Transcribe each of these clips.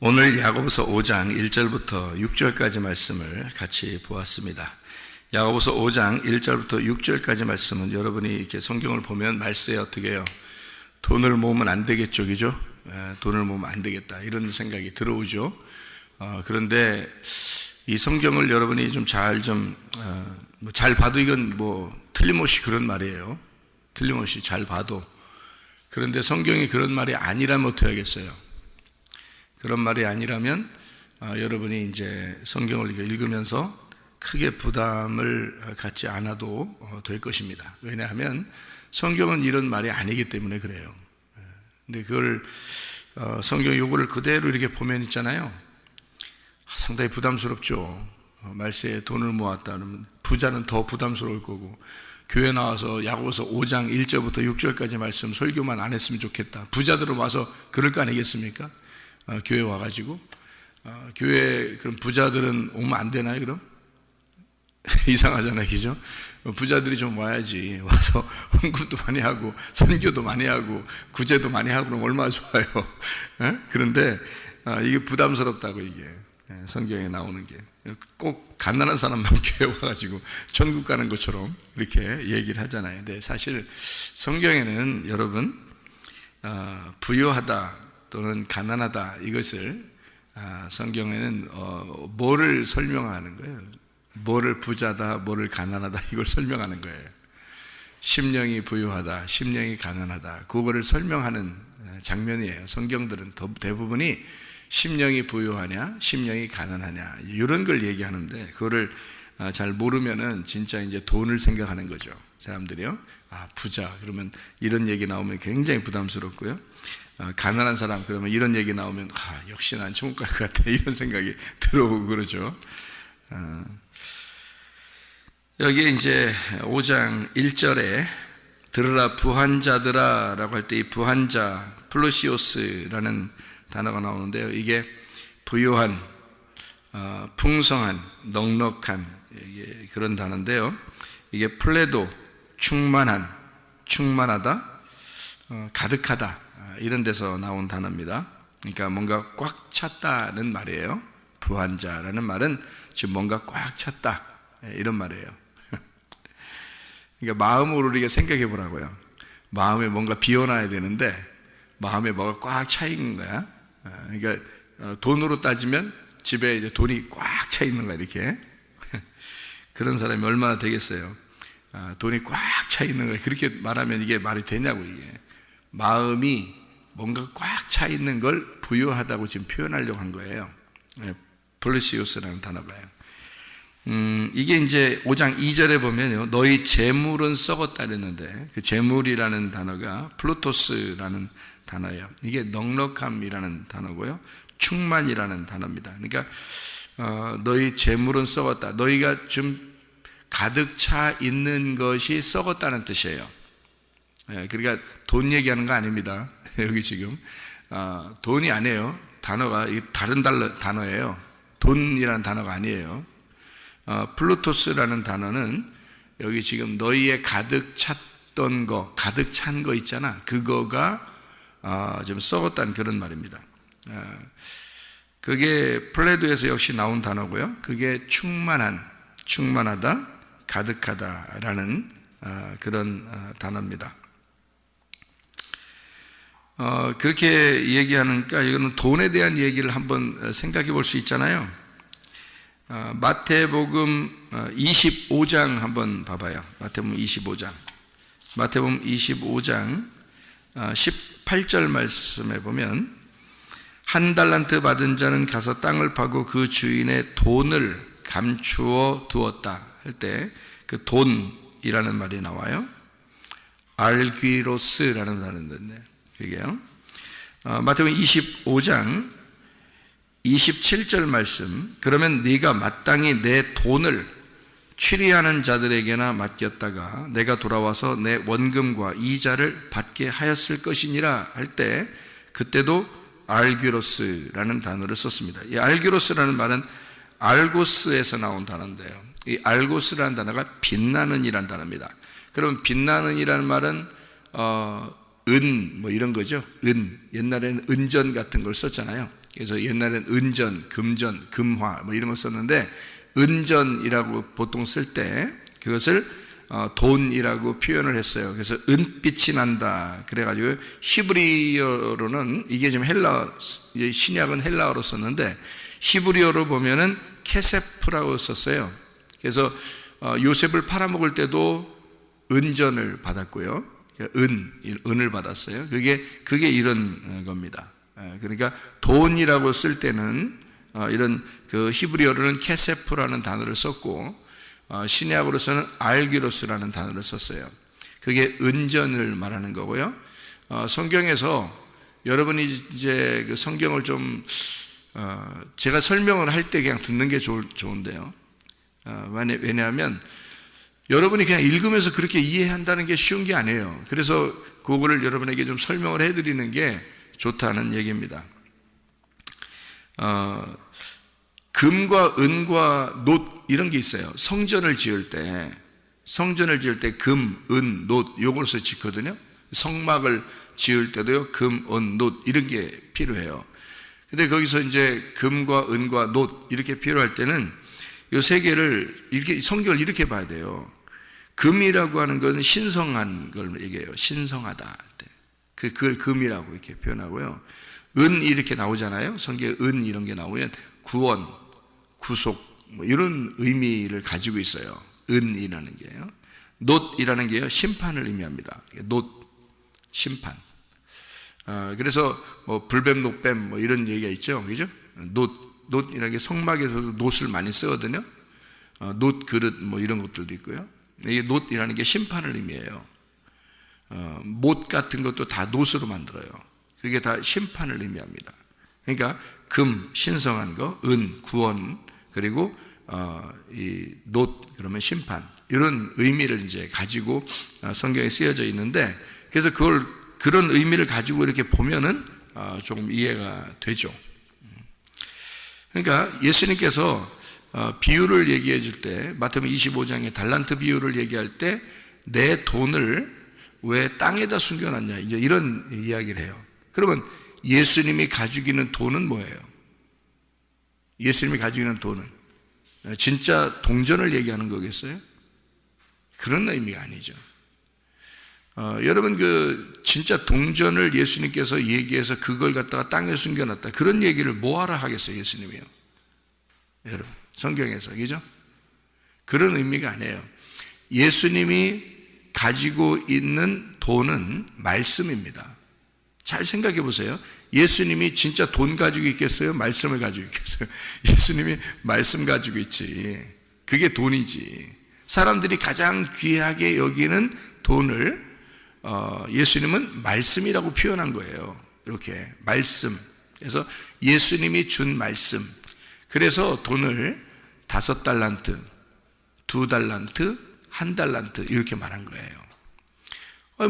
오늘 야고보서 5장 1절부터 6절까지 말씀을 같이 보았습니다. 야고보서 5장 1절부터 6절까지 말씀은 여러분이 이렇게 성경을 보면 말세에 어떻게 해요? 돈을 모으면 안 되겠죠, 그죠? 돈을 모으면 안 되겠다 이런 생각이 들어오죠. 그런데 이 성경을 여러분이 잘 봐도 이건 틀림없이 그런 말이에요. 틀림없이 잘 봐도. 그런데 성경이 그런 말이 아니라면 어떻게 하겠어요? 그런 말이 아니라면 여러분이 이제 성경을 읽으면서 크게 부담을 갖지 않아도 될 것입니다. 왜냐하면 성경은 이런 말이 아니기 때문에 그래요. 근데 그걸 성경 요구를 그대로 이렇게 보면 있잖아요. 상당히 부담스럽죠. 말세에 돈을 모았다 그러면 부자는 더 부담스러울 거고, 교회 나와서 야고보서 5장 1절부터 6절까지 말씀 설교만 안 했으면 좋겠다. 부자들은 와서 그럴 거 아니겠습니까? 교회 와가지고 교회 그럼 부자들은 오면 안 되나요? 그럼 이상하잖아요, 그죠? 부자들이 좀 와야지. 와서 헌금도 많이 하고 선교도 많이 하고 구제도 많이 하고 그럼 얼마나 좋아요. 그런데 이게 부담스럽다고, 이게 성경에 나오는 게 꼭 가난한 사람만 교회 와가지고 천국 가는 것처럼 이렇게 얘기를 하잖아요. 근데 사실 성경에는 여러분 부유하다 또는 가난하다 이것을 성경에는 뭐를 설명하는 거예요? 뭐를 부자다, 뭐를 가난하다 이걸 설명하는 거예요. 심령이 부유하다, 심령이 가난하다, 그거를 설명하는 장면이에요. 성경들은 대부분이 심령이 부유하냐, 심령이 가난하냐 이런 걸 얘기하는데, 그거를 잘 모르면은 진짜 이제 돈을 생각하는 거죠. 사람들이요. 부자 그러면 이런 얘기 나오면 굉장히 부담스럽고요. 가난한 사람 그러면 이런 얘기 나오면 역시 난 천국 갈 것 같아 이런 생각이 들어오고 그러죠. 여기 이제 5장 1절에 들으라 부한자들아 라고 할 때 이 부한자 플루시오스라는 단어가 나오는데요. 이게 부유한, 풍성한, 넉넉한 그런 단어인데요. 이게 플레도, 충만한, 충만하다, 가득하다 이런 데서 나온 단어입니다. 그러니까 뭔가 꽉 찼다는 말이에요. 부한자라는 말은 지금 뭔가 꽉 찼다 이런 말이에요. 그러니까 마음으로 우리가 생각해 보라고요. 마음에 뭔가 비워놔야 되는데 마음에 뭐가 꽉 차 있는 거야. 그러니까 돈으로 따지면 집에 이제 돈이 꽉 차 있는 거야, 이렇게. 그런 사람이 얼마나 되겠어요? 돈이 꽉 차 있는 거야. 그렇게 말하면 이게 말이 되냐고, 이게. 마음이 뭔가 꽉 차 있는 걸 부유하다고 지금 표현하려고 한 거예요. 플루시우스라는 단어가요. 이게 이제 5장 2절에 보면요, 너희 재물은 썩었다 그랬는데 그 재물이라는 단어가 플루토스라는 단어예요. 이게 넉넉함이라는 단어고요, 충만이라는 단어입니다. 그러니까 너희 재물은 썩었다. 너희가 좀 가득 차 있는 것이 썩었다는 뜻이에요. 그러니까 돈 얘기하는 거 아닙니다. 여기 지금 돈이 아니에요. 단어가 다른 단어예요. 돈이라는 단어가 아니에요. 플루토스라는 단어는 여기 지금 너희의 가득 찼던 거, 가득 찬 거 있잖아. 그거가 좀 썩었다는 그런 말입니다. 그게 플레도에서 역시 나온 단어고요. 그게 충만하다, 가득하다라는 그런 단어입니다. 그렇게 얘기하니까 이거는 돈에 대한 얘기를 한번 생각해 볼 수 있잖아요. 마태복음 25장 한번 봐봐요. 마태복음 25장 18절 말씀에 보면, 한 달란트 받은 자는 가서 땅을 파고 그 주인의 돈을 감추어 두었다 할 때 그 돈이라는 말이 나와요. 알귀로스라는 단어인데 그게요. 마태복음 25장 27절 말씀, 그러면 네가 마땅히 내 돈을 취리하는 자들에게나 맡겼다가 내가 돌아와서 내 원금과 이자를 받게 하였을 것이니라 할 때, 그때도 알귀로스라는 단어를 썼습니다. 이 알귀로스라는 말은 알고스에서 나온 단어인데요, 이 알고스라는 단어가 빛나는 이란 단어입니다. 그럼 빛나는 이라는 말은 이런 거죠. 옛날에는 은전 같은 걸 썼잖아요. 그래서 옛날엔 은전, 금전, 금화 뭐 이런 거 썼는데 은전이라고 보통 쓸 때 그것을 돈이라고 표현을 했어요. 그래서 은빛이 난다. 그래가지고 히브리어로는 이게 지금 신약은 헬라어로 썼는데 히브리어로 보면은 케세프라고 썼어요. 그래서 요셉을 팔아먹을 때도 은전을 받았고요. 은을 받았어요. 그게 이런 겁니다. 그러니까 돈이라고 쓸 때는 이런 그 히브리어로는 케세프라는 단어를 썼고 신약으로서는 알기로스라는 단어를 썼어요. 그게 은전을 말하는 거고요. 성경에서 여러분이 이제 그 성경을 좀 제가 설명을 할 때 그냥 듣는 게 좋은데요. 왜냐하면 여러분이 그냥 읽으면서 그렇게 이해한다는 게 쉬운 게 아니에요. 그래서 그거를 여러분에게 좀 설명을 해드리는 게 좋다는 얘기입니다. 금과 은과 놋 이런 게 있어요. 성전을 지을 때 금, 은, 놋 요걸서 짓거든요. 성막을 지을 때도요, 금, 은, 놋 이런 게 필요해요. 근데 거기서 이제 금과 은과 놋 이렇게 필요할 때는 이 세 개를 이렇게 성경을 이렇게 봐야 돼요. 금이라고 하는 것은 신성한 걸 얘기해요. 신성하다. 그걸 금이라고 이렇게 표현하고요. 은 이렇게 나오잖아요. 성경에 은 이런 게 나오면 구원, 구속 뭐 이런 의미를 가지고 있어요. 은이라는 게요. 놋이라는 게요, 심판을 의미합니다. 놋, 심판. 그래서 뭐 불뱀, 녹뱀 뭐 이런 얘기가 있죠, 그죠? 놋이라는 게 성막에서도 놋을 많이 쓰거든요. 놋 그릇 뭐 이런 것들도 있고요. 이게 놋이라는 게 심판을 의미해요. 못 같은 것도 다 놋으로 만들어요. 그게 다 심판을 의미합니다. 그러니까 금, 신성한 거, 은, 구원, 그리고 이 놋 그러면 심판 이런 의미를 이제 가지고 성경에 쓰여져 있는데, 그래서 그런 의미를 가지고 이렇게 보면은 조금 이해가 되죠. 그러니까 예수님께서 비유를 얘기해 줄 때 마태복음 25장에 달란트 비유를 얘기할 때 내 돈을 왜 땅에다 숨겨놨냐 이제 이런 이야기를 해요. 그러면 예수님이 가지고 있는 돈은 뭐예요? 예수님이 가지고 있는 돈은 진짜 동전을 얘기하는 거겠어요? 그런 의미가 아니죠. 여러분 진짜 동전을 예수님께서 얘기해서 그걸 갖다가 땅에 숨겨놨다 그런 얘기를 뭐하러 하겠어요 예수님이요? 여러분 성경에서 그죠? 그런 의미가 아니에요. 예수님이 가지고 있는 돈은 말씀입니다. 잘 생각해 보세요. 예수님이 진짜 돈 가지고 있겠어요? 말씀을 가지고 있겠어요? 예수님이 말씀 가지고 있지. 그게 돈이지. 사람들이 가장 귀하게 여기는 돈을 예수님은 말씀이라고 표현한 거예요. 이렇게 말씀. 그래서 예수님이 준 말씀. 그래서 돈을 5달란트, 2달란트, 1달란트 이렇게 말한 거예요.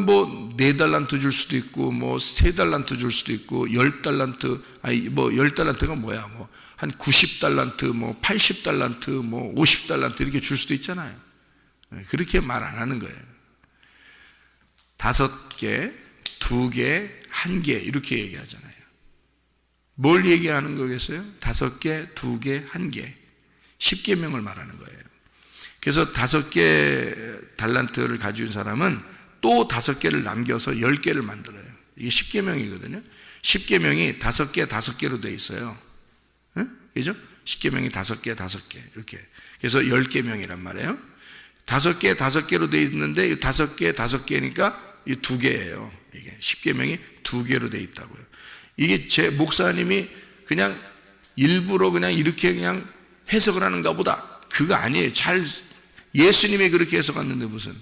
뭐 4달란트 줄 수도 있고 뭐 3달란트 줄 수도 있고 10달란트, 아니 뭐 10달란트가 뭐야, 뭐 한 90달란트, 뭐 80달란트, 뭐 50달란트 이렇게 줄 수도 있잖아요. 그렇게 말 안 하는 거예요. 5개, 2개, 1개 이렇게 얘기하잖아요. 뭘 얘기하는 거겠어요? 5개, 2개, 1개 10계명을 말하는 거예요. 그래서 5개 달란트를 가지고 있는 사람은 또 5개를 남겨서 10개를 만들어요. 이게 10계명이거든요. 10계명이 5개, 5개로 되어 있어요. 응? 그죠? 10계명이 5개, 5개 이렇게. 그래서 10계명이란 말이에요. 5개, 5개로 되어 있는데 5개, 5개니까 이 2개예요. 이게 10계명이 2개로 되어 있다고요. 이게 제 목사님이 그냥 일부러 그냥 이렇게 그냥 해석을 하는가 보다. 그거 아니에요. 예수님이 그렇게 해석했는데 무슨.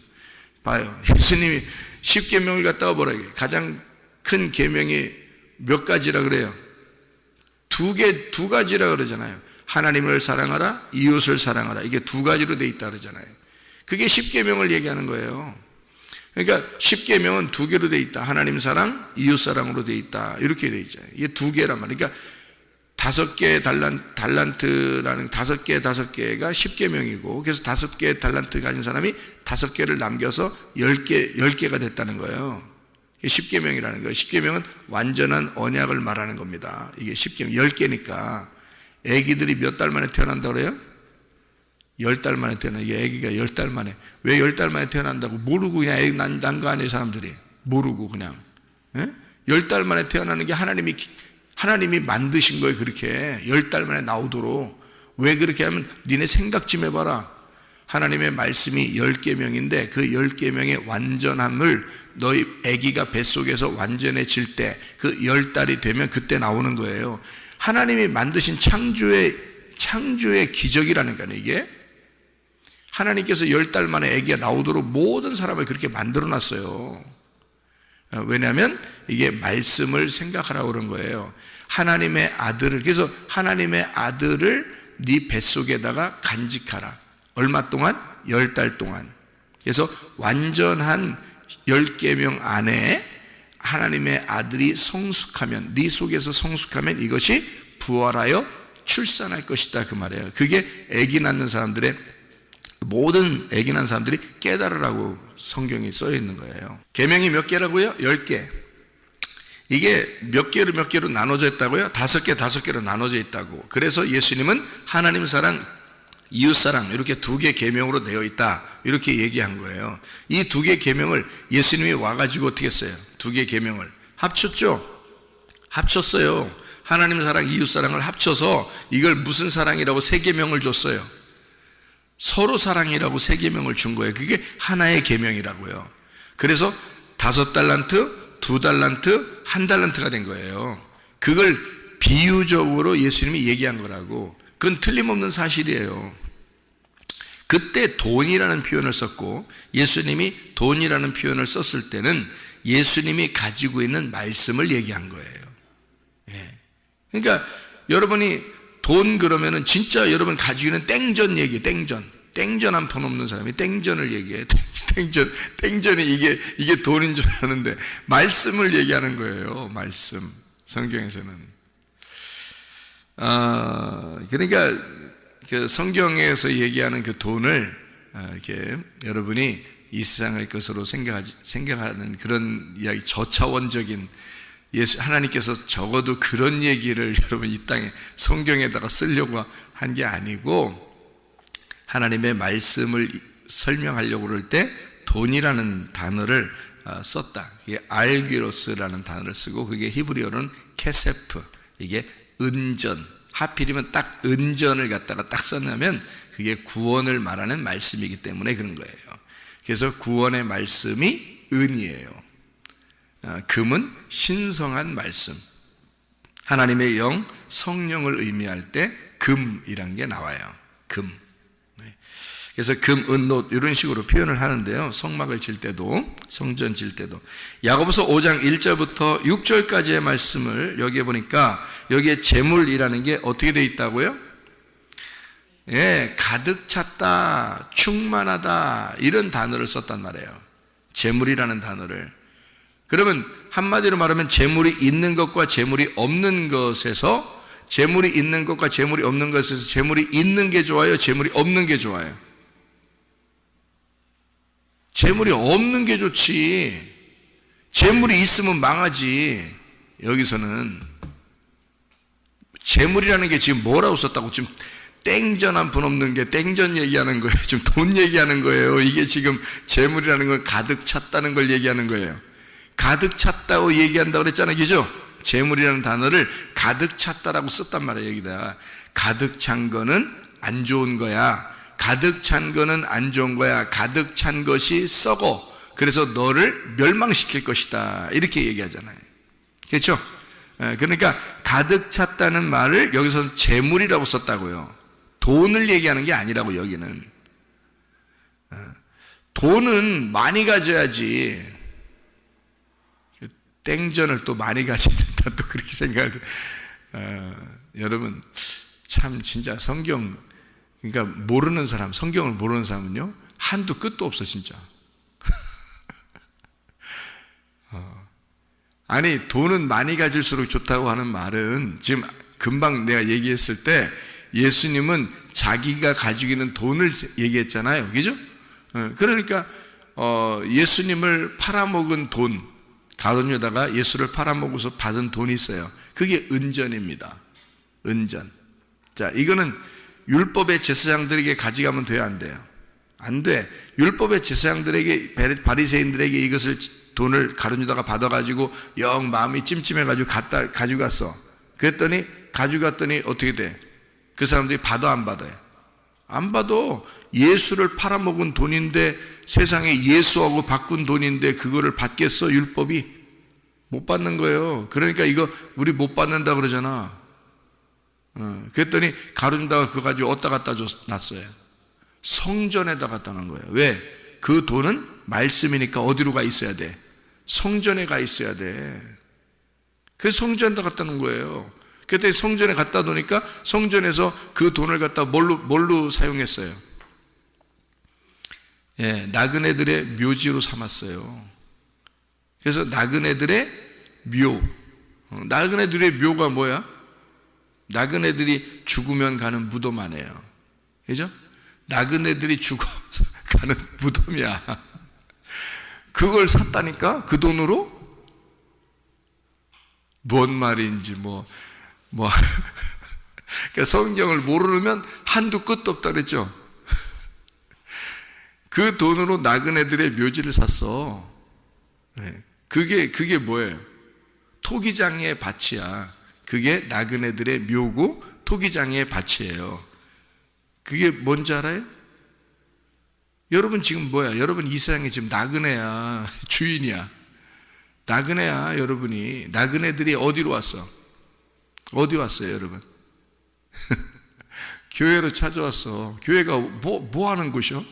봐요. 예수님이 10계명을 갖다가 뭐라 해요? 가장 큰 계명이 몇 가지라 그래요? 두 가지라 그러잖아요. 하나님을 사랑하라, 이웃을 사랑하라. 이게 2가지로 돼 있다 그러잖아요. 그게 10계명을 얘기하는 거예요. 그러니까 10계명은 2개로 돼 있다. 하나님 사랑, 이웃 사랑으로 돼 있다. 이렇게 돼 있잖아요. 이게 2개란 말이에요. 그러니까 5개 달란트라는 5개가 10계명이고, 그래서 5개 달란트 가진 사람이 5개를 남겨서 10개가 됐다는 거예요. 십계명이라는 거예요. 십계명은 완전한 언약을 말하는 겁니다. 이게 십계명 10개니까 애기들이 몇 달 만에 태어난다고 그래요? 10달 만에 태어나. 이게 애기가 10달 만에. 왜 10달 만에 태어난다고 모르고 그냥 애기 난 거 아니에요, 사람들이. 모르고 그냥. 10달 만에 태어나는 게 하나님이 만드신 거예요. 그렇게 10달 만에 나오도록. 왜 그렇게 하면 니네 생각 좀 해봐라. 하나님의 말씀이 10계명인데 그 10계명의 완전함을 너희 아기가 뱃속에서 완전해질 때 그 10달이 되면 그때 나오는 거예요. 하나님이 만드신 창조의 기적이라니까요. 이게 하나님께서 10달 만에 아기가 나오도록 모든 사람을 그렇게 만들어 놨어요. 왜냐하면 이게 말씀을 생각하라고 그런 거예요. 하나님의 아들을, 그래서 하나님의 아들을 네 뱃속에다가 간직하라. 얼마 동안? 10달 동안. 그래서 완전한 10계명 안에 하나님의 아들이 성숙하면, 네 속에서 성숙하면 이것이 부활하여 출산할 것이다, 그 말이에요. 그게 아기 낳는 사람들의, 모든 아기 낳는 사람들이 깨달으라고 성경이 써 있는 거예요. 계명이 몇 개라고요? 10개. 이게 몇 개로 나눠져 있다고요? 5개로 나눠져 있다고. 그래서 예수님은 하나님 사랑, 이웃 사랑 이렇게 2개 계명으로 되어 있다, 이렇게 얘기한 거예요. 이 2개 계명을 예수님이 와가지고 어떻게 했어요? 2개 계명을 합쳤죠. 합쳤어요. 하나님 사랑, 이웃 사랑을 합쳐서 이걸 무슨 사랑이라고 3계명을 줬어요. 서로 사랑이라고 3계명을 준 거예요. 그게 하나의 계명이라고요. 그래서 5달란트, 2달란트, 1달란트가 된 거예요. 그걸 비유적으로 예수님이 얘기한 거라고. 그건 틀림없는 사실이에요. 그때 돈이라는 표현을 썼고 예수님이 돈이라는 표현을 썼을 때는 예수님이 가지고 있는 말씀을 얘기한 거예요. 그러니까 여러분이 돈 그러면은 진짜 여러분 가지고 있는 땡전 얘기, 땡전 한 푼 없는 사람이 땡전을 얘기해. 땡전이 이게 돈인 줄 아는데 말씀을 얘기하는 거예요. 말씀. 성경에서는. 그러니까 그 성경에서 얘기하는 그 돈을 이렇게 여러분이 이 세상의 것으로 생각하는 그런 이야기, 저차원적인, 하나님께서 적어도 그런 얘기를 여러분 이 땅에 성경에다가 쓰려고 한 게 아니고 하나님의 말씀을 설명하려고 그럴 때 돈이라는 단어를 썼다. 이게 알기로스라는 단어를 쓰고 그게 히브리어로는 케세프, 이게 은전, 하필이면 딱 은전을 갖다가 딱 썼냐면 그게 구원을 말하는 말씀이기 때문에 그런 거예요. 그래서 구원의 말씀이 은이에요. 금은 신성한 말씀, 하나님의 영, 성령을 의미할 때 금이란 게 나와요. 금. 그래서 금, 은, 놋 이런 식으로 표현을 하는데요. 성막을 질 때도, 성전 질 때도. 야고보서 5장 1절부터 6절까지의 말씀을 여기에 보니까 여기에 재물이라는 게 어떻게 되어 있다고요? 가득 찼다, 충만하다 이런 단어를 썼단 말이에요. 재물이라는 단어를. 그러면 한마디로 말하면 재물이 있는 것과 재물이 없는 것에서, 재물이 있는 것과 재물이 없는 것에서 재물이 있는 게 좋아요, 재물이 없는 게 좋아요? 재물이 없는 게 좋지. 재물이 있으면 망하지. 여기서는 재물이라는 게 지금 뭐라고 썼다고? 지금 땡전 한 푼 없는 게 땡전 얘기하는 거예요. 지금 돈 얘기하는 거예요. 이게 지금 재물이라는 건 가득 찼다는 걸 얘기하는 거예요. 가득 찼다고 얘기한다고 그랬잖아요. 그죠? 재물이라는 단어를 가득 찼다라고 썼단 말이에요. 여기다가 가득 찬 거는 안 좋은 거야. 가득 찬 거는 안 좋은 거야. 가득 찬 것이 썩어. 그래서 너를 멸망시킬 것이다. 이렇게 얘기하잖아요. 그렇죠? 그러니까 가득 찼다는 말을 여기서 재물이라고 썼다고요. 돈을 얘기하는 게 아니라고. 여기는 돈은 많이 가져야지. 땡전을 또 많이 가져야 된다, 또 그렇게 생각을. 여러분 참 진짜 성경, 그러니까 모르는 사람, 성경을 모르는 사람은요 한도 끝도 없어 진짜. 아니 돈은 많이 가질수록 좋다고 하는 말은 지금 금방 내가 얘기했을 때 예수님은 자기가 가지고 있는 돈을 얘기했잖아요. 그죠? 그러니까 예수님을 팔아먹은 돈, 가룟 유다가 예수를 팔아먹어서 받은 돈이 있어요. 그게 은전입니다. 은전. 자, 이거는 율법의 제사장들에게 가져가면 돼요, 안 돼요? 안 돼. 율법의 제사장들에게, 바리새인들에게 이것을 돈을 가룟 유다가 받아가지고 영 마음이 찜찜해가지고 가지고 갔어. 그랬더니 가져갔더니 어떻게 돼? 그 사람들이 받아 안 받아요? 안 받아. 예수를 팔아먹은 돈인데, 세상에 예수하고 바꾼 돈인데 그거를 받겠어? 율법이? 못 받는 거예요. 그러니까 이거 우리 못 받는다 그러잖아. 그랬더니 가룟 유다가 그거 가지고 어디다 갖다 놨어요? 성전에다 갖다 놓은 거예요. 왜? 그 돈은 말씀이니까 어디로 가 있어야 돼? 성전에 가 있어야 돼. 그래서 성전에다 갖다 놓은 거예요. 그때 성전에 갖다 놓으니까 성전에서 그 돈을 갖다 뭘로 사용했어요? 예, 나그네들의 묘지로 삼았어요. 그래서 나그네들의 묘. 나그네들의 묘가 뭐야? 나그네들이 죽으면 가는 무덤 아니에요. 그죠? 나그네들이 죽어 가는 무덤이야. 그걸 샀다니까? 그 돈으로? 뭔 말인지 그러니까 성경을 모르면 한두 끝도 없다 그랬죠. 그 돈으로 나그네들의 묘지를 샀어. 그게 뭐예요? 토기장의 밭이야. 그게 나그네들의 묘고 토기장의 밭이에요. 그게 뭔지 알아요? 여러분 지금 뭐야? 여러분 이 세상에 지금 나그네야. 주인이야. 나그네야, 여러분이. 나그네들이 어디로 왔어? 어디 왔어요, 여러분? 교회로 찾아왔어. 교회가 뭐 하는 곳이요?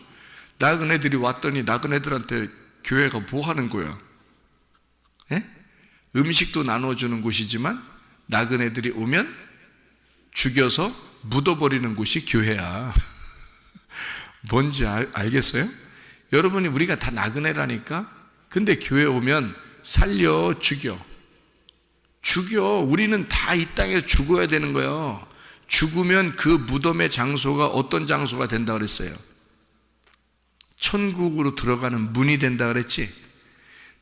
나그네들이 왔더니 나그네들한테 교회가 뭐 하는 거야? 예? 음식도 나눠주는 곳이지만 나그네들이 오면 죽여서 묻어버리는 곳이 교회야. 뭔지 알겠어요? 여러분이 우리가 다 나그네라니까? 근데 교회 오면 살려, 죽여. 우리는 다 이 땅에 죽어야 되는 거예요. 죽으면 그 무덤의 장소가 어떤 장소가 된다 그랬어요? 천국으로 들어가는 문이 된다 그랬지?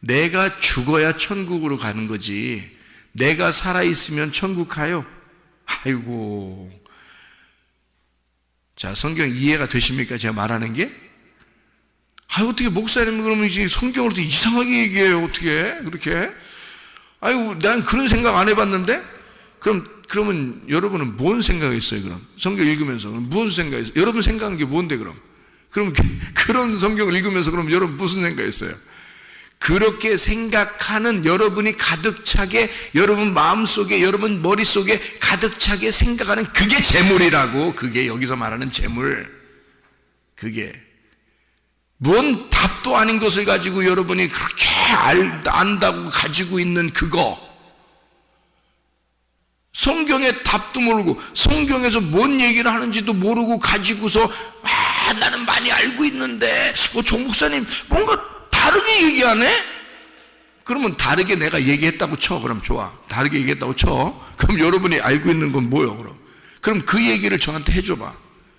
내가 죽어야 천국으로 가는 거지. 내가 살아있으면 천국 가요? 아이고. 자, 성경 이해가 되십니까? 제가 말하는 게? 어떻게 목사님 그러면 이제 성경을 또 이상하게 얘기해요? 어떻게? 그렇게? 아이고, 난 그런 생각 안 해봤는데? 그러면 여러분은 뭔 생각했어요, 그럼? 성경 읽으면서. 무슨 생각했어요? 여러분 생각한 게 뭔데, 그럼? 그런 성경을 읽으면서 그럼 여러분 무슨 생각했어요? 그렇게 생각하는 여러분이 가득 차게, 여러분 마음속에, 여러분 머릿속에 가득 차게 생각하는 그게 재물이라고. 그게 여기서 말하는 재물. 그게. 뭔 답도 아닌 것을 가지고 여러분이 그렇게 안다고 가지고 있는 그거. 성경의 답도 모르고 성경에서 뭔 얘기를 하는지도 모르고 가지고서 나는 많이 알고 있는데 조 목사님 뭔가 다르게 얘기하네? 그러면 다르게 내가 얘기했다고 쳐. 그럼 좋아. 다르게 얘기했다고 쳐. 그럼 여러분이 알고 있는 건 뭐예요, 그럼? 그럼 그 얘기를 저한테 해줘봐.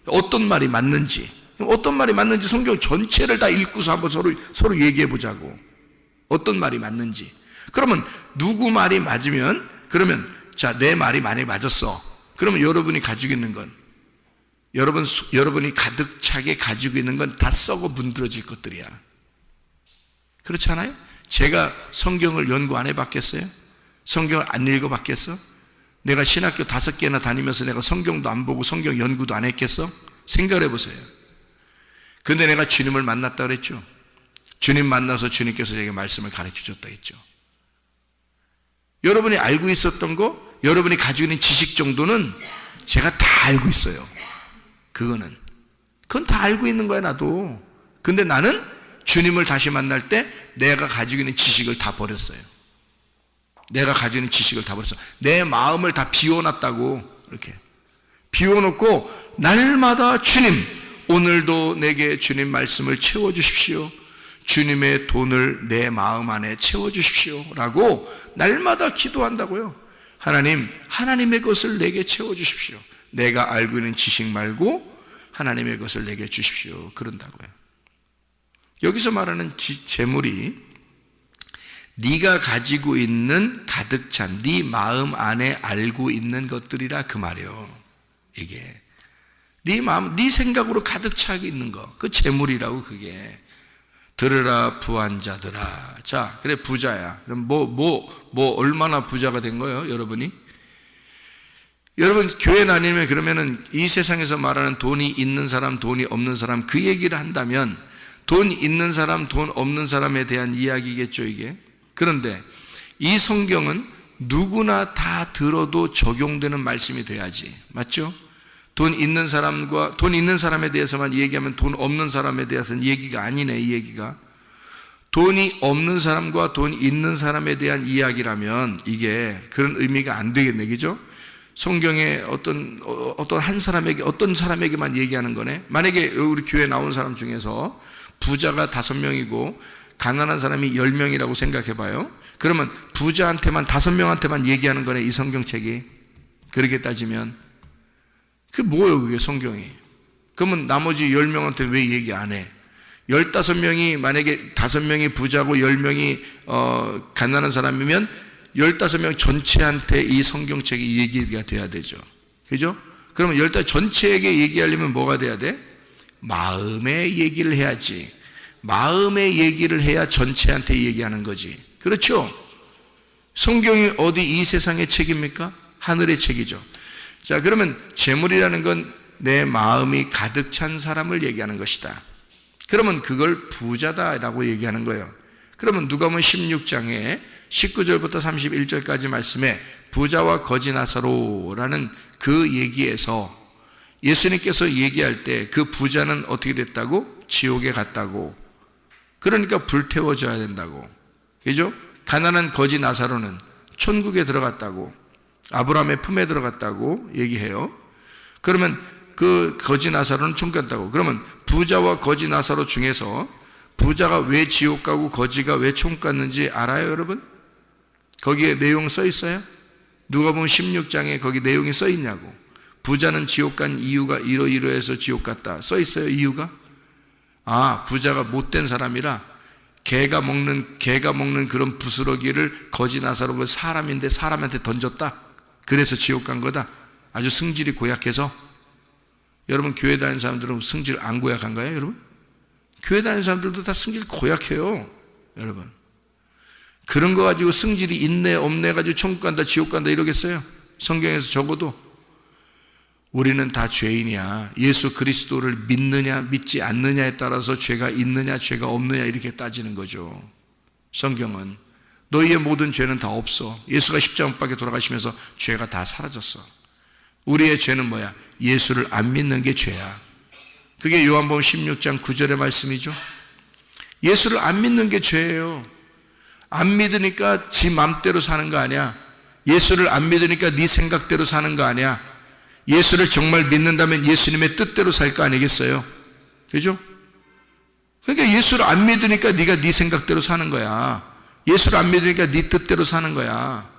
어떤 말이 맞는지. 어떤 말이 맞는지 성경 전체를 다 읽고서 한번 서로 얘기해 보자고. 어떤 말이 맞는지. 그러면 누구 말이 맞으면, 그러면 자, 내 말이 만약에 맞았어. 그러면 여러분이 가지고 있는 건, 여러분이 가득 차게 가지고 있는 건 다 썩어 문드러질 것들이야. 그렇지 않아요? 제가 성경을 연구 안 해봤겠어요? 성경을 안 읽어봤겠어? 내가 신학교 5개나 다니면서 내가 성경도 안 보고 성경 연구도 안 했겠어? 생각을 해보세요. 근데 내가 주님을 만났다 그랬죠? 주님 만나서 주님께서 제게 말씀을 가르쳐 줬다 했죠. 여러분이 알고 있었던 거, 여러분이 가지고 있는 지식 정도는 제가 다 알고 있어요. 그건 다 알고 있는 거야, 나도. 근데 나는 주님을 다시 만날 때 내가 가지고 있는 지식을 다 버렸어요. 내가 가지고 있는 지식을 다 버렸어. 내 마음을 다 비워놨다고. 이렇게 비워놓고 날마다 주님, 오늘도 내게 주님 말씀을 채워주십시오. 주님의 돈을 내 마음 안에 채워주십시오 라고 날마다 기도한다고요. 하나님, 하나님의 것을 내게 채워주십시오. 내가 알고 있는 지식 말고 하나님의 것을 내게 주십시오. 그런다고요. 여기서 말하는 재물이 네가 가지고 있는 가득 찬 네 마음 안에 알고 있는 것들이라 그 말이에요. 이게 네 마음, 네 생각으로 가득 차 있는 거, 그 재물이라고. 그게 들으라 부한 자들아. 자, 그래 부자야. 그럼 얼마나 부자가 된 거예요, 여러분이? 여러분 교회 다니면 그러면은 이 세상에서 말하는 돈이 있는 사람, 돈이 없는 사람 그 얘기를 한다면 돈 있는 사람, 돈 없는 사람에 대한 이야기겠죠, 이게. 그런데 이 성경은 누구나 다 들어도 적용되는 말씀이 돼야지. 맞죠? 돈 있는 사람과 돈 있는 사람에 대해서만 얘기하면 돈 없는 사람에 대해서는 얘기가 아니네, 이 얘기가. 돈이 없는 사람과 돈 있는 사람에 대한 이야기라면 이게 그런 의미가 안 되겠네, 그죠? 성경에 어떤 한 사람에게, 어떤 사람에게만 얘기하는 거네. 만약에 우리 교회 나온 사람 중에서 부자가 5명이고 가난한 사람이 10명이라고 생각해 봐요. 그러면 부자한테만 5명한테만 얘기하는 거네, 이 성경책이. 그렇게 따지면 그게 뭐예요, 그게 성경이. 그러면 나머지 10명한테 왜 얘기 안 해? 15명이, 만약에 5명이 부자고 10명이 가난한 사람이면 15명 전체한테 이 성경책이 얘기가 돼야 되죠. 그죠? 그러면 15 전체에게 얘기하려면 뭐가 돼야 돼? 마음의 얘기를 해야지. 마음의 얘기를 해야 전체한테 얘기하는 거지. 그렇죠? 성경이 어디 이 세상의 책입니까? 하늘의 책이죠. 자, 그러면 재물이라는 건 내 마음이 가득 찬 사람을 얘기하는 것이다. 그러면 그걸 부자다라고 얘기하는 거예요. 그러면 누가복음 16장에 19절부터 31절까지 말씀에 부자와 거지 나사로라는 그 얘기에서 예수님께서 얘기할 때 그 부자는 어떻게 됐다고? 지옥에 갔다고. 그러니까 불태워져야 된다고. 그죠? 가난한 거지 나사로는 천국에 들어갔다고, 아브라함의 품에 들어갔다고 얘기해요. 그러면 그 거지 나사로는 천국 갔다고. 그러면 부자와 거지 나사로 중에서 부자가 왜 지옥 가고 거지가 왜 천국 갔는지 알아요, 여러분? 거기에 내용 써 있어요? 누가복음 16장에 거기 내용이 써 있냐고. 부자는 지옥 간 이유가 이러이러해서 지옥 갔다 써 있어요, 이유가? 아, 부자가 못된 사람이라 개가 먹는 그런 부스러기를 거지 나사로가 사람인데 사람한테 던졌다. 그래서 지옥 간 거다. 아주 승질이 고약해서. 여러분 교회 다니는 사람들은 승질 안 고약한가요, 여러분? 교회 다니는 사람들도 다 승질 고약해요, 여러분. 그런 거 가지고 승질이 있네 없네 가지고 천국 간다 지옥 간다 이러겠어요? 성경에서 적어도. 우리는 다 죄인이야. 예수 그리스도를 믿느냐 믿지 않느냐에 따라서 죄가 있느냐 죄가 없느냐 이렇게 따지는 거죠. 성경은 너희의 모든 죄는 다 없어. 예수가 십자가 못 박혀 돌아가시면서 죄가 다 사라졌어. 우리의 죄는 뭐야? 예수를 안 믿는 게 죄야. 그게 요한복음 16장 9절의 말씀이죠. 예수를 안 믿는 게 죄예요. 안 믿으니까 지 맘대로 사는 거 아니야. 예수를 안 믿으니까 네 생각대로 사는 거 아니야. 예수를 정말 믿는다면 예수님의 뜻대로 살 거 아니겠어요? 그죠? 그러니까 예수를 안 믿으니까 네가 네 생각대로 사는 거야. 예수를 안 믿으니까 네 뜻대로 사는 거야.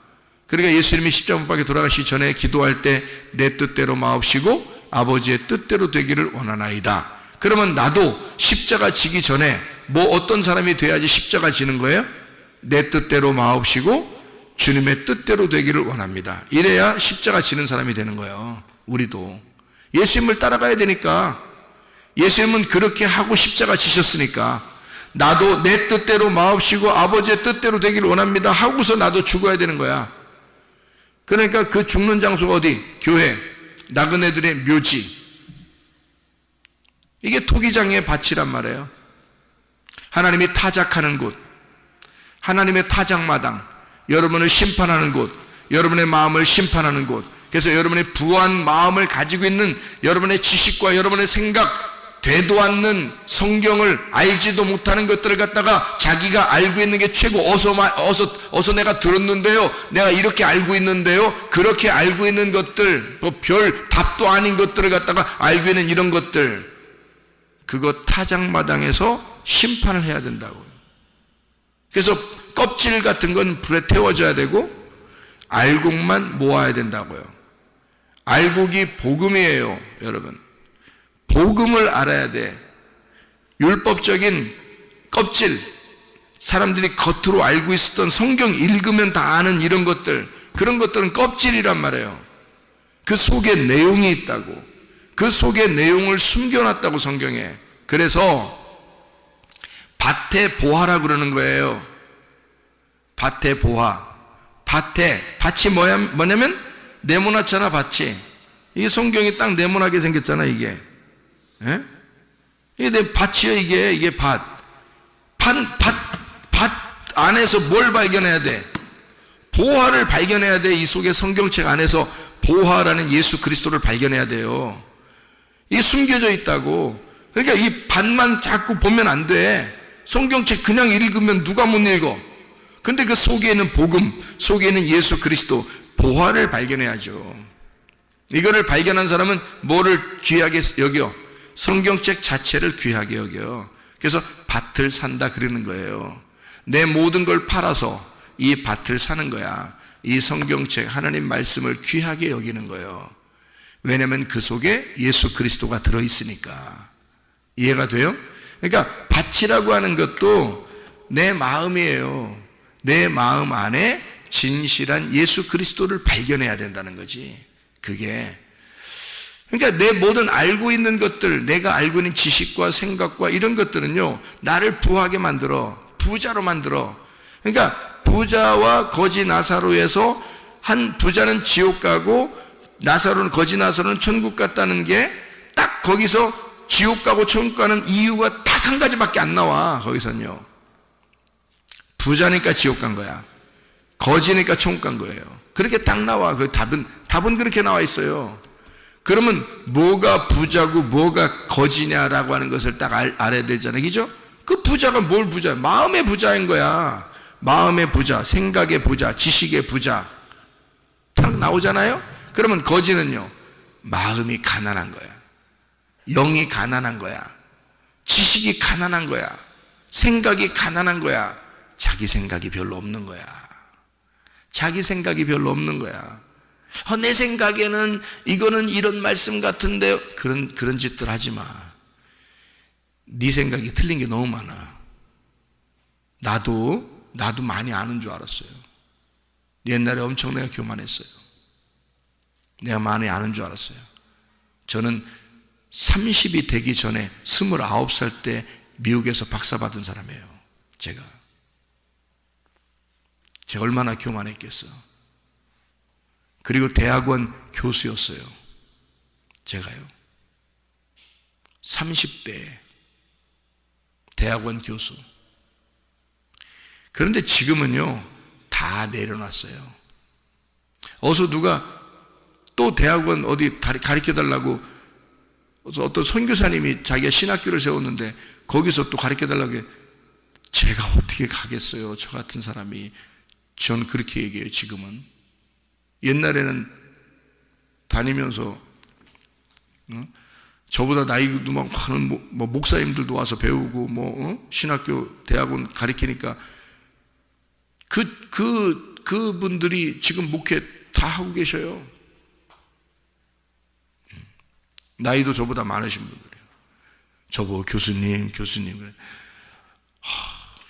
그러니까 예수님이 십자가 못 박혀 돌아가시기 전에 기도할 때 내 뜻대로 마옵시고 아버지의 뜻대로 되기를 원하나이다. 그러면 나도 십자가 지기 전에 뭐 어떤 사람이 돼야지 십자가 지는 거예요? 내 뜻대로 마옵시고 주님의 뜻대로 되기를 원합니다. 이래야 십자가 지는 사람이 되는 거예요. 우리도 예수님을 따라가야 되니까. 예수님은 그렇게 하고 십자가 지셨으니까 나도 내 뜻대로 마옵시고 아버지의 뜻대로 되기를 원합니다 하고서 나도 죽어야 되는 거야. 그러니까 그 죽는 장소가 어디? 교회, 나그네들의 묘지. 이게 토기장의 밭이란 말이에요. 하나님이 타작하는 곳, 하나님의 타작마당, 여러분을 심판하는 곳, 여러분의 마음을 심판하는 곳. 그래서 여러분의 부한 마음을 가지고 있는 여러분의 지식과 여러분의 생각, 되도 않는 성경을 알지도 못하는 것들을 갖다가 자기가 알고 있는 게 최고, 어서 내가 들었는데요, 내가 이렇게 알고 있는데요, 그렇게 알고 있는 것들, 뭐 별 답도 아닌 것들을 갖다가 알고 있는 이런 것들, 그거 타작마당에서 심판을 해야 된다고요. 그래서 껍질 같은 건 불에 태워져야 되고 알곡만 모아야 된다고요. 알곡이 복음이에요, 여러분. 복음을 알아야 돼. 율법적인 껍질, 사람들이 겉으로 알고 있었던 성경 읽으면 다 아는 이런 것들, 그런 것들은 껍질이란 말이에요. 그 속에 내용이 있다고. 그 속에 내용을 숨겨놨다고 성경에. 그래서 밭의 보화라 그러는 거예요. 밭의 보화. 밭이 뭐냐면 네모나잖아, 밭이. 이게 성경이 딱 네모나게 생겼잖아, 이게. 예? 이게 내 밭이에요, 이게 밭. 밭 안에서 뭘 발견해야 돼? 보화를 발견해야 돼. 이 속에 성경책 안에서 보화라는 예수 그리스도를 발견해야 돼요. 이게 숨겨져 있다고. 그러니까 이 밭만 자꾸 보면 안 돼. 성경책 그냥 읽으면 누가 못 읽어? 근데 그 속에는 복음, 속에는 예수 그리스도, 보화를 발견해야죠. 이거를 발견한 사람은 뭐를 귀하게 여겨? 성경책 자체를 귀하게 여겨. 그래서 밭을 산다 그러는 거예요. 내 모든 걸 팔아서 이 밭을 사는 거야. 이 성경책 하나님 말씀을 귀하게 여기는 거예요. 왜냐하면 그 속에 예수 그리스도가 들어있으니까. 이해가 돼요? 그러니까 밭이라고 하는 것도 내 마음이에요. 내 마음 안에 진실한 예수 그리스도를 발견해야 된다는 거지. 그게. 그러니까 내 모든 알고 있는 것들, 내가 알고 있는 지식과 생각과 이런 것들은요, 나를 부하게 만들어. 부자로 만들어. 그러니까 부자와 거지 나사로에서 한 부자는 지옥 가고 거지 나사로는 천국 갔다는 게 딱 거기서 지옥 가고 천국 가는 이유가 딱 한 가지밖에 안 나와. 거기서는요. 부자니까 지옥 간 거야. 거지니까 천국 간 거예요. 그렇게 딱 나와. 그 답은 그렇게 나와 있어요. 그러면 뭐가 부자고 뭐가 거지냐라고 하는 것을 딱 알아야 되잖아요. 그죠? 그 부자가 뭘 부자야? 마음의 부자인 거야. 마음의 부자, 생각의 부자, 지식의 부자. 딱 나오잖아요? 그러면 거지는요, 마음이 가난한 거야. 영이 가난한 거야. 지식이 가난한 거야. 생각이 가난한 거야. 자기 생각이 별로 없는 거야. 자기 생각이 별로 없는 거야. 내 생각에는 이거는 이런 말씀 같은데 그런 짓들 하지 마. 네 생각이 틀린 게 너무 많아. 나도 많이 아는 줄 알았어요. 옛날에 엄청 내가 교만했어요. 내가 많이 아는 줄 알았어요. 저는 30이 되기 전에 29살 때 미국에서 박사 받은 사람이에요. 제가 얼마나 교만했겠어. 그리고 대학원 교수였어요. 제가요. 30대 대학원 교수. 그런데 지금은요, 다 내려놨어요. 어서 누가 또 대학원 어디 가르쳐 달라고, 어떤 선교사님이 자기가 신학교를 세웠는데 거기서 또 가르쳐 달라고 해. 제가 어떻게 가겠어요? 저 같은 사람이. 전 그렇게 얘기해요, 지금은. 옛날에는 다니면서 저보다 나이도 막 많은 목사님들도 와서 배우고 신학교 대학원 가르치니까 그분들이 지금 목회 다 하고 계셔요. 나이도 저보다 많으신 분들이에요. 저보고 교수님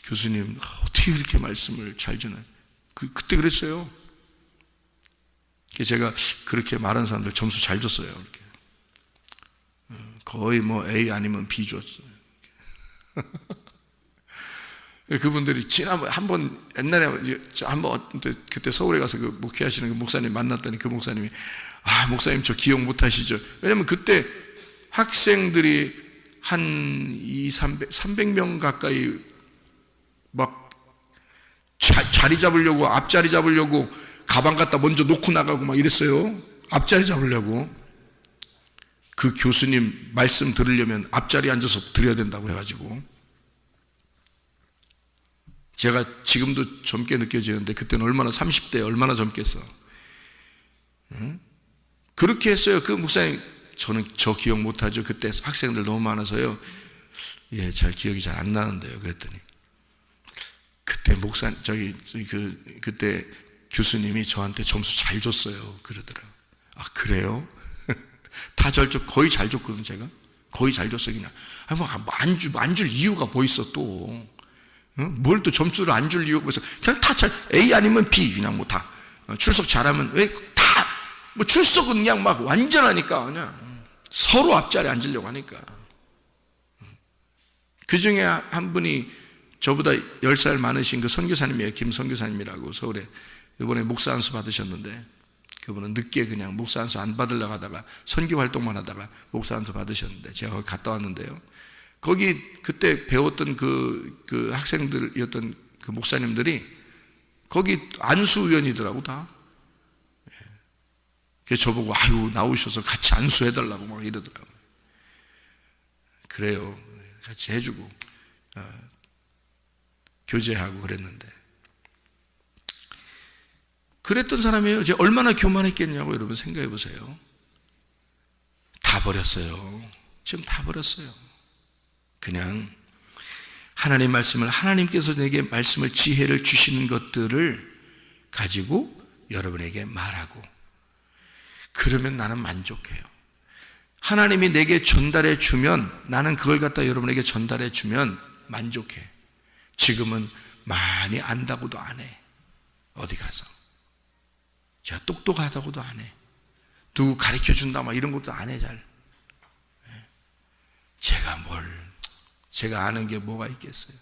교수님 어떻게 그렇게 말씀을 잘 전해요? 그때 그랬어요. 제가 그렇게 말하는 사람들 점수 잘 줬어요. 이렇게. 거의 A 아니면 B 줬어요. 그분들이 지난번에 옛날에 그때 서울에 가서 그 목회하시는 그 목사님 만났더니 그 목사님이 목사님 저 기억 못 하시죠? 왜냐면 그때 학생들이 한 300명 가까이 막 자리 잡으려고, 앞자리 잡으려고 가방 갖다 먼저 놓고 나가고 막 이랬어요. 앞자리 잡으려고. 그 교수님 말씀 들으려면 앞자리에 앉아서 들어야 된다고 해가지고. 제가 지금도 젊게 느껴지는데 그때는 얼마나 30대 얼마나 젊겠어. 그렇게 했어요. 그 목사님. 저는 저 기억 못하죠. 그때 학생들 너무 많아서요. 잘 기억이 잘 안 나는데요. 그랬더니 그때 그때 교수님이 저한테 점수 잘 줬어요. 그러더라고요. 그래요? 다 거의 잘 줬거든, 제가. 거의 잘 줬어요, 그냥. 안 줄 이유가 뭐 있어, 또. 뭘 또 점수를 안 줄 이유가 없어서 그냥 다 잘, A 아니면 B, 그냥 뭐 다. 출석 잘하면, 왜 다, 뭐 출석은 그냥 막 완전하니까, 그냥 서로 앞자리에 앉으려고 하니까. 그 중에 한 분이 저보다 10살 많으신 그 선교사님이에요. 김 선교사님이라고 서울에 이번에 목사 안수 받으셨는데, 그분은 늦게 그냥 목사 안수 안 받으려고 하다가 선교 활동만 하다가 목사 안수 받으셨는데, 제가 거기 갔다 왔는데요. 거기 그때 배웠던 그 학생들이었던 그 목사님들이 거기 안수위원이더라고, 다. 그래서 저보고, 아유, 나오셔서 같이 안수해달라고 막 이러더라고요. 그래요. 같이 해주고, 교제하고 그랬는데. 그랬던 사람이에요. 이제 얼마나 교만했겠냐고 여러분 생각해 보세요. 다 버렸어요. 지금 다 버렸어요. 그냥 하나님 말씀을, 하나님께서 내게 말씀을, 지혜를 주시는 것들을 가지고 여러분에게 말하고, 그러면 나는 만족해요. 하나님이 내게 전달해 주면, 나는 그걸 갖다 여러분에게 전달해 주면 만족해. 지금은 많이 안다고도 안 해. 어디 가서 제가 똑똑하다고도 안 해. 누구 가르쳐 준다 막 이런 것도 안 해. 잘. 제가 아는 게 뭐가 있겠어요.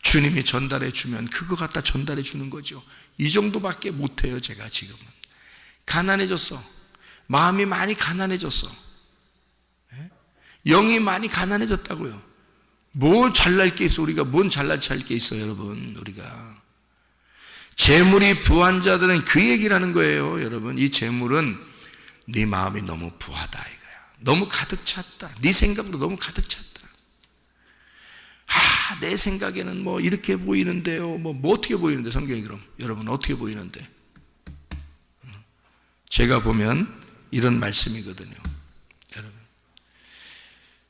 주님이 전달해 주면 그거 갖다 전달해 주는 거죠. 이 정도밖에 못해요. 제가 지금은 가난해졌어. 마음이 많이 가난해졌어. 영이 많이 가난해졌다고요. 뭐 잘날 게 있어. 우리가 뭔 잘날 게 있어. 여러분, 우리가 재물이 부한 자들은 그 얘기를 하는 거예요. 여러분, 이 재물은 네 마음이 너무 부하다 이거야. 너무 가득 찼다. 네 생각으로 너무 가득 찼다. 내 생각에는 뭐 이렇게 보이는데요. 뭐 어떻게 보이는데, 성경이 그럼 여러분 어떻게 보이는데? 제가 보면 이런 말씀이거든요, 여러분.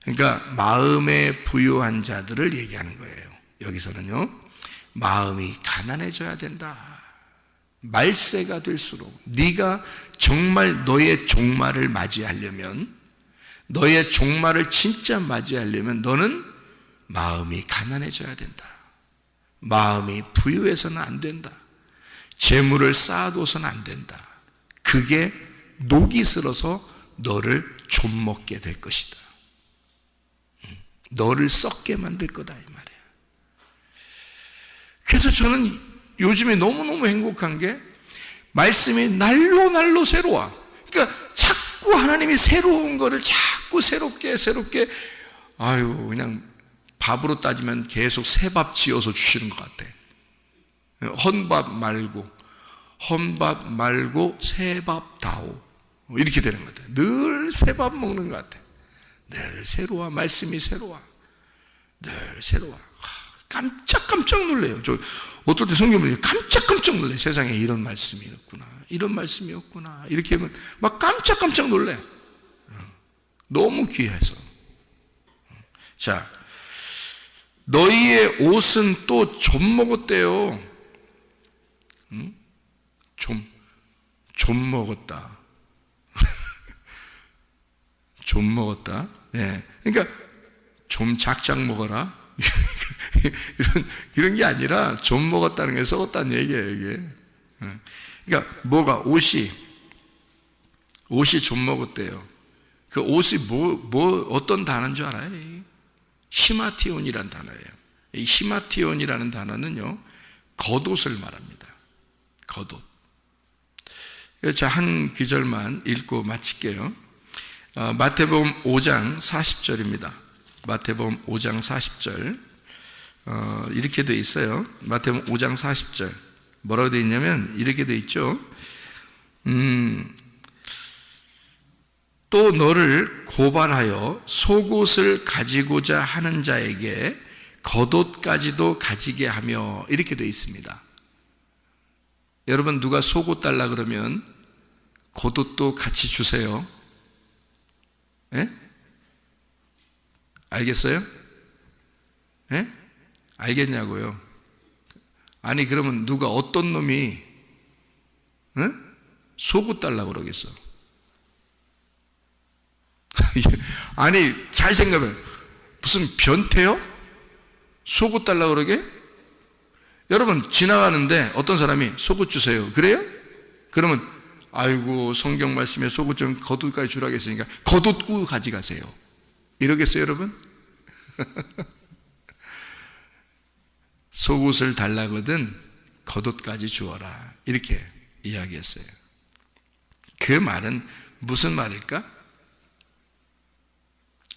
그러니까 마음에 부유한 자들을 얘기하는 거예요. 여기서는요, 마음이 가난해져야 된다. 말세가 될수록 네가 정말 너의 종말을 맞이하려면, 너의 종말을 진짜 맞이하려면 너는 마음이 가난해져야 된다. 마음이 부유해서는 안 된다. 재물을 쌓아둬서는 안 된다. 그게 녹이 슬어서 너를 좀먹게 될 것이다. 너를 썩게 만들 거다 이 말이야. 그래서 저는 요즘에 너무너무 행복한 게 말씀이 날로 새로워. 그러니까 자꾸 하나님이 새로운 거를 자꾸 새롭게 아유, 그냥 밥으로 따지면 계속 새밥 지어서 주시는 것 같아. 헌밥 말고 새밥 다오. 이렇게 되는 것 같아. 늘 새밥 먹는 것 같아. 늘 새로워. 말씀이 새로워. 늘 새로워. 깜짝 놀래요. 저 어떨 때 성경 보면 깜짝 놀래. 세상에 이런 말씀이 있구나. 이런 말씀이 없구나. 이렇게 하면 막 깜짝 놀래. 너무 귀해서. 자, 너희의 옷은 또 좀 먹었대요. 좀 먹었다. 좀 먹었다. 예. 그러니까 좀 작작 먹어라. 이런 게 아니라 좀 먹었다는 게 썩었다는 얘기예요, 이게. 그러니까 뭐가 옷이 좀 먹었대요. 그 옷이 어떤 단어인 줄 알아요? 히마티온이라는 단어예요. 이 히마티온이라는 단어는요, 겉옷을 말합니다. 겉옷. 자, 한 구절만 읽고 마칠게요. 마태복음 5장 40절입니다. 마태복음 5장 40절. 이렇게 돼 있어요. 마태복음 5장 40절. 뭐라고 돼 있냐면 이렇게 돼 있죠. 또 너를 고발하여 속옷을 가지고자 하는 자에게 겉옷까지도 가지게 하며, 이렇게 되어 있습니다. 여러분, 누가 속옷 달라 그러면 겉옷도 같이 주세요. 예? 알겠어요? 예? 알겠냐고요? 아니, 그러면 누가 어떤 놈이 속옷 달라 그러겠어? 아니, 잘 생각해. 무슨 변태요? 속옷 달라 그러게? 여러분 지나가는데 어떤 사람이 속옷 주세요. 그래요? 그러면 아이고 성경 말씀에 속옷 좀 겉옷까지 주라고 했으니까 겉옷 꾸고 가져가세요. 이러겠어요 여러분? 속옷을 달라거든 겉옷까지 주어라 이렇게 이야기했어요. 그 말은 무슨 말일까?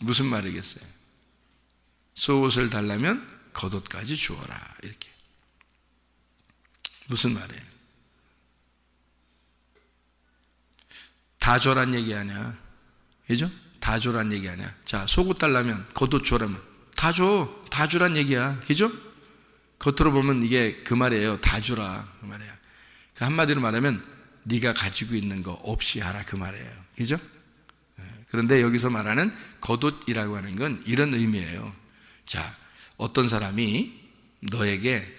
무슨 말이겠어요? 속옷을 달라면 겉옷까지 주어라 이렇게. 무슨 말이에요? 다 줘란 얘기 아니야. 그죠? 다 줘란 얘기 아니야. 자, 속옷 달라면 겉옷 줘라면 다 줘. 다 주란 얘기야. 그죠? 겉으로 보면 이게 그 말이에요. 다 주라. 그 말이야. 그 한마디로 말하면 네가 가지고 있는 거 없이 하라. 그 말이에요. 그죠? 그런데 여기서 말하는 겉옷이라고 하는 건 이런 의미예요. 자, 어떤 사람이 너에게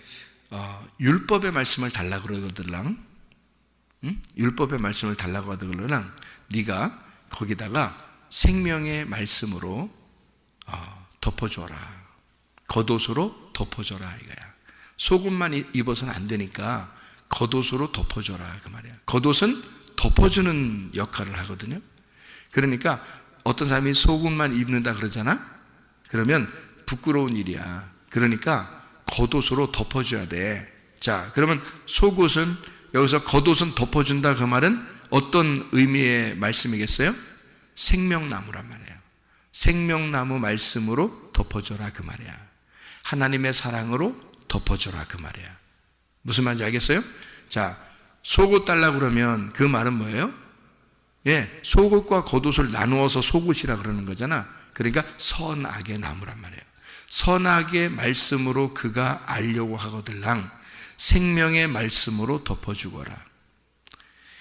율법의 말씀을 달라고 그러거들랑, 율법의 말씀을 달라고 하더라랑 네가 거기다가 생명의 말씀으로 덮어줘라. 겉옷으로 덮어줘라 이거야. 속옷만 입어서는 안 되니까 겉옷으로 덮어줘라 그 말이야. 겉옷은 덮어주는 역할을 하거든요. 그러니까 어떤 사람이 속옷만 입는다 그러잖아. 그러면 부끄러운 일이야. 그러니까 겉옷으로 덮어줘야 돼. 자, 그러면 속옷은 여기서 겉옷은 덮어준다 그 말은 어떤 의미의 말씀이겠어요? 생명나무란 말이에요. 생명나무 말씀으로 덮어줘라 그 말이야. 하나님의 사랑으로 덮어줘라 그 말이야. 무슨 말인지 알겠어요? 자, 속옷 달라고 그러면 그 말은 뭐예요? 예, 속옷과 겉옷을 나누어서 속옷이라 그러는 거잖아. 그러니까 선악의 나무란 말이에요. 선악의 말씀으로 그가 알려고 하거들랑 생명의 말씀으로 덮어주거라.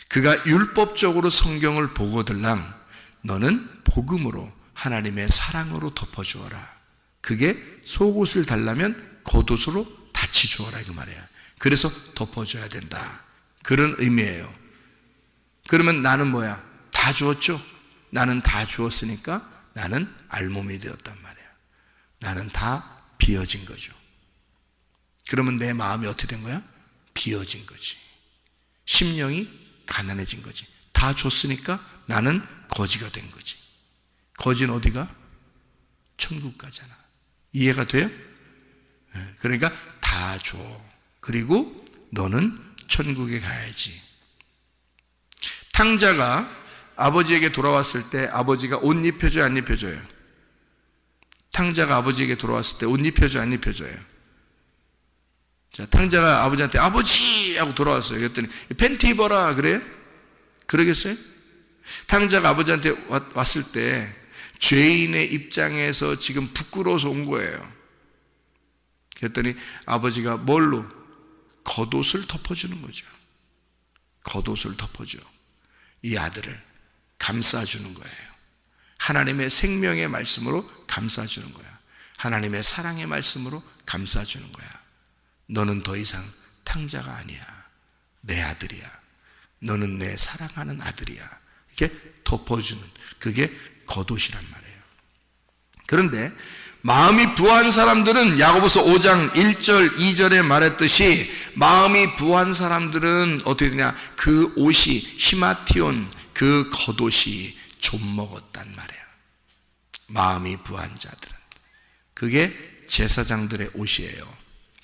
그가 율법적으로 성경을 보거들랑 너는 복음으로 하나님의 사랑으로 덮어주어라. 그게 속옷을 달라면 겉옷으로 같이 주어라 그 말이야. 그래서 덮어줘야 된다. 그런 의미예요. 그러면 나는 뭐야? 다 주었죠? 나는 다 주었으니까 나는 알몸이 되었단 말이야. 나는 다 비어진 거죠. 그러면 내 마음이 어떻게 된 거야? 비어진 거지. 심령이 가난해진 거지. 다 줬으니까 나는 거지가 된 거지. 거지는 어디가? 천국 가잖아. 이해가 돼요? 그러니까 다 줘. 그리고 너는 천국에 가야지. 탕자가 아버지에게 돌아왔을 때 아버지가 옷 입혀줘요, 안 입혀줘요? 탕자가 아버지에게 돌아왔을 때 옷 입혀줘요, 안 입혀줘요? 자, 탕자가 아버지한테 아버지! 하고 돌아왔어요. 그랬더니 팬티 입어라 그래요? 그러겠어요? 탕자가 아버지한테 왔을 때 죄인의 입장에서 지금 부끄러워서 온 거예요. 그랬더니 아버지가 뭘로? 겉옷을 덮어주는 거죠. 겉옷을 덮어줘. 이 아들을 감싸주는 거예요. 하나님의 생명의 말씀으로 감싸주는 거야. 하나님의 사랑의 말씀으로 감싸주는 거야. 너는 더 이상 탕자가 아니야. 내 아들이야. 너는 내 사랑하는 아들이야. 이렇게 덮어주는 그게 겉옷이란 말이에요. 그런데 마음이 부한 사람들은 야고보서 5장 1절 2절에 말했듯이 마음이 부한 사람들은 어떻게 되냐? 그 옷이 히마티온 그 겉옷이 좀 먹었단 말이에요. 마음이 부한 자들은 그게 제사장들의 옷이에요.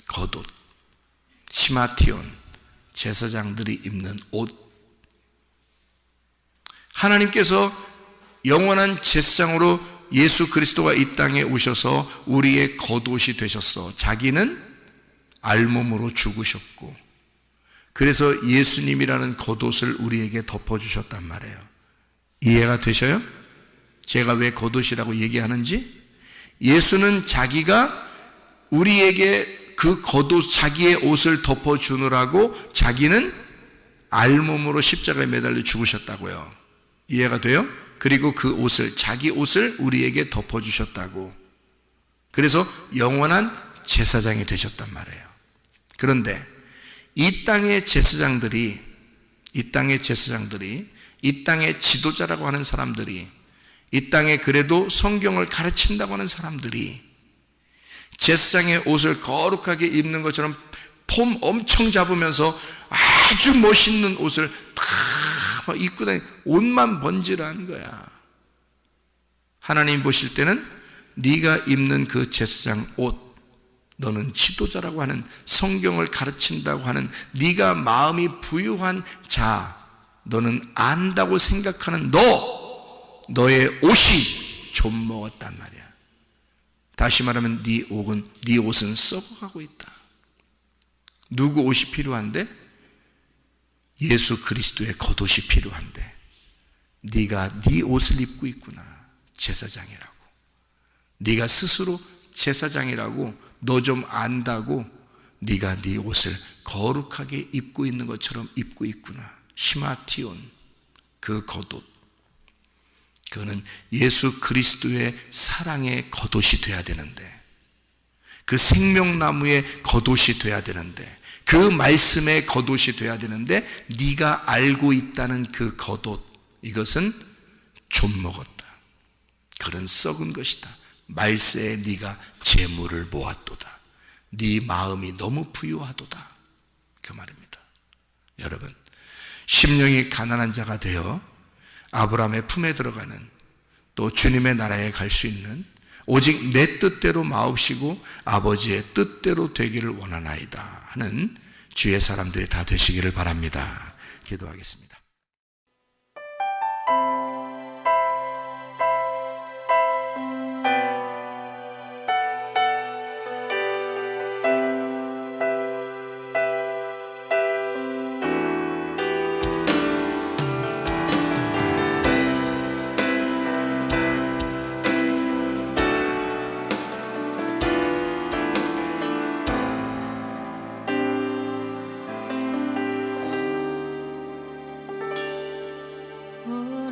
겉옷 히마티온 제사장들이 입는 옷. 하나님께서 영원한 제사장으로 예수 그리스도가 이 땅에 오셔서 우리의 겉옷이 되셨어. 자기는 알몸으로 죽으셨고 그래서 예수님이라는 겉옷을 우리에게 덮어주셨단 말이에요. 이해가 되셔요? 제가 왜 겉옷이라고 얘기하는지? 예수는 자기가 우리에게 그 겉옷 자기의 옷을 덮어주느라고 자기는 알몸으로 십자가에 매달려 죽으셨다고요. 이해가 돼요? 그리고 그 옷을 자기 옷을 우리에게 덮어주셨다고. 그래서 영원한 제사장이 되셨단 말이에요. 그런데 이 땅의 제사장들이 이 땅의 지도자라고 하는 사람들이 이 땅에 그래도 성경을 가르친다고 하는 사람들이 제사장의 옷을 거룩하게 입는 것처럼 폼 엄청 잡으면서 아주 멋있는 옷을 다 입고 다니, 옷만 번지르한 거야. 하나님 보실 때는 네가 입는 그 제사장 옷, 너는 지도자라고 하는, 성경을 가르친다고 하는, 네가 마음이 부유한 자, 너는 안다고 생각하는 너의 옷이 좀 먹었단 말이야. 다시 말하면 네 옷은 썩어가고 있다. 누구 옷이 필요한데? 예수 그리스도의 겉옷이 필요한데, 네가 네 옷을 입고 있구나. 제사장이라고. 네가 스스로 제사장이라고, 너 좀 안다고 네가 네 옷을 거룩하게 입고 있는 것처럼 입고 있구나. 시마티온, 그 겉옷, 그거는 예수 그리스도의 사랑의 겉옷이 돼야 되는데, 그 생명나무의 겉옷이 돼야 되는데, 그 말씀의 겉옷이 돼야 되는데, 네가 알고 있다는 그 겉옷, 이것은 좀 먹었다. 그런 썩은 것이다. 말세에 네가 재물을 모았도다. 네 마음이 너무 부유하도다. 그 말입니다. 여러분, 심령이 가난한 자가 되어 아브라함의 품에 들어가는, 또 주님의 나라에 갈 수 있는, 오직 내 뜻대로 마옵시고 아버지의 뜻대로 되기를 원하나이다 하는 주의 사람들이 다 되시기를 바랍니다. 기도하겠습니다. 오